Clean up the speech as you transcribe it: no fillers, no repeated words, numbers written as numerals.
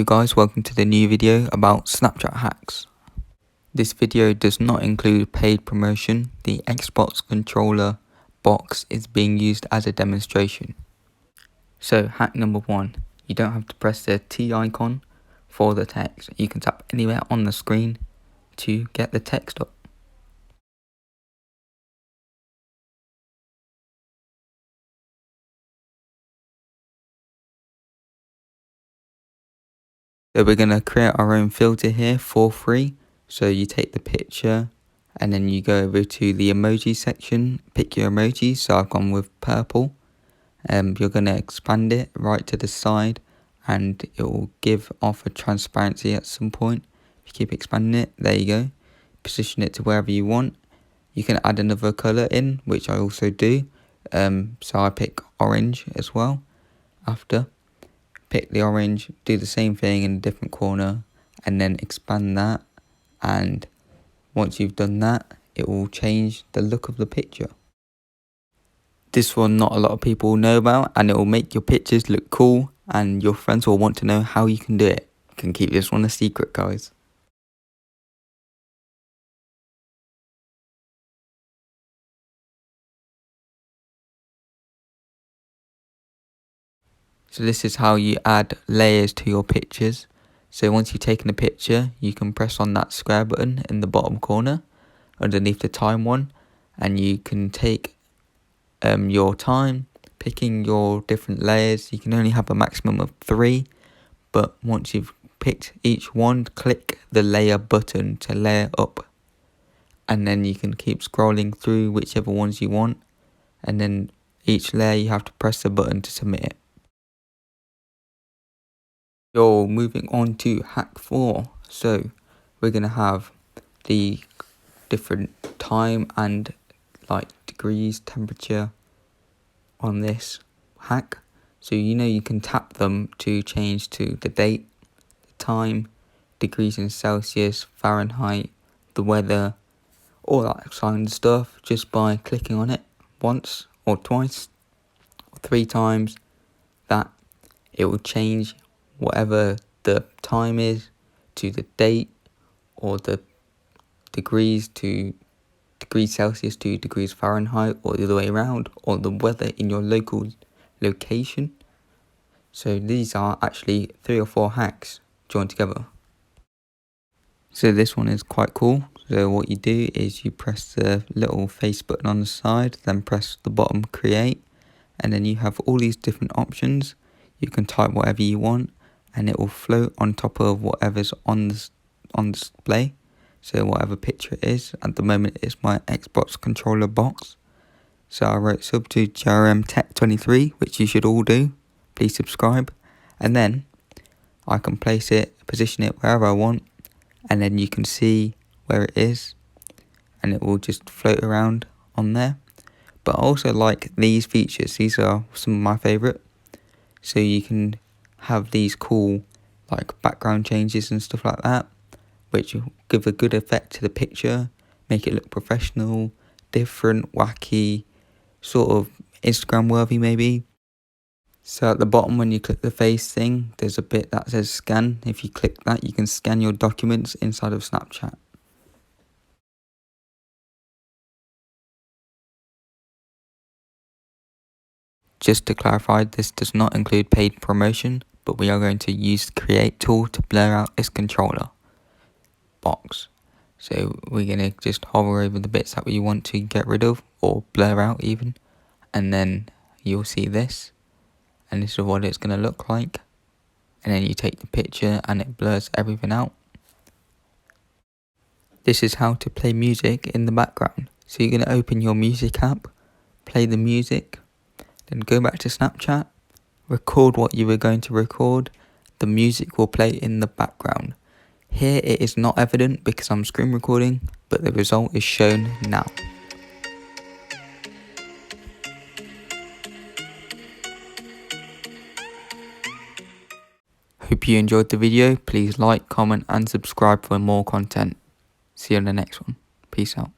Yo guys, welcome to the new video about Snapchat hacks. This video does not include paid promotion. The Xbox controller box is being used as a demonstration. So hack number 1, you don't have to press the T icon for the text. You can tap anywhere on the screen to get the text up. So we're going to create our own filter here for free. So you take the picture and then you go over to the emoji section, pick your emoji. So I've gone with purple. You're going to expand it right to the side and it will give off a transparency at some point. If you keep expanding it, there you go. Position it to wherever you want. You can add another colour in, which I also do. So I pick orange as well after. Pick the orange, do the same thing in a different corner and then expand that, and once you've done that it will change the look of the picture. This one not a lot of people know about, and it will make your pictures look cool and your friends will want to know how you can do it. You can keep this one a secret, guys. So this is how you add layers to your pictures. So once you've taken a picture, you can press on that square button in the bottom corner underneath the time one, and you can take your time picking your different layers. You can only have a maximum of 3, but once you've picked each one, click the layer button to layer up, and then you can keep scrolling through whichever ones you want, and then each layer you have to press the button to submit it. You're moving on to hack 4. So we're gonna have the different time and like degrees, temperature on this hack. So you can tap them to change to the date, the time, degrees in Celsius, Fahrenheit, the weather, all that kind of stuff, just by clicking on it once or twice or 3 times. That it will change whatever the time is to the date, or the degrees to degrees Celsius to degrees Fahrenheit, or the other way around, or the weather in your local location. So these are actually 3 or 4 hacks joined together. So this one is quite cool. So what you do is you press the little face button on the side, then press the bottom create, and then you have all these different options. You can type whatever you want and it will float on top of whatever's on display. So whatever picture it is, at the moment it's my Xbox controller box. So I wrote sub to JRM Tech 23, which you should all do. Please subscribe. And then I can place it, position it wherever I want, and then you can see where it is and it will just float around on there. But I also like these features. These are some of my favourite. So you can have these cool like background changes and stuff like that, which will give a good effect to the picture, make it look professional, different, wacky, sort of Instagram worthy maybe. So at the bottom when you click the face thing, there's a bit that says scan. If you click that, you can scan your documents inside of Snapchat. Just to clarify, this does not include paid promotion, but we are going to use the create tool to blur out this controller box. So we're going to just hover over the bits that we want to get rid of or blur out even, and then you'll see this, and this is what it's going to look like. And then you take the picture and it blurs everything out. This is how to play music in the background. So you're going to open your music app, play the music, then go back to Snapchat, record what you were going to record. The music will play in the background. Here it is not evident because I'm screen recording, but the result is shown now. Hope you enjoyed the video. Please like, comment and subscribe for more content. See you on the next one. Peace out.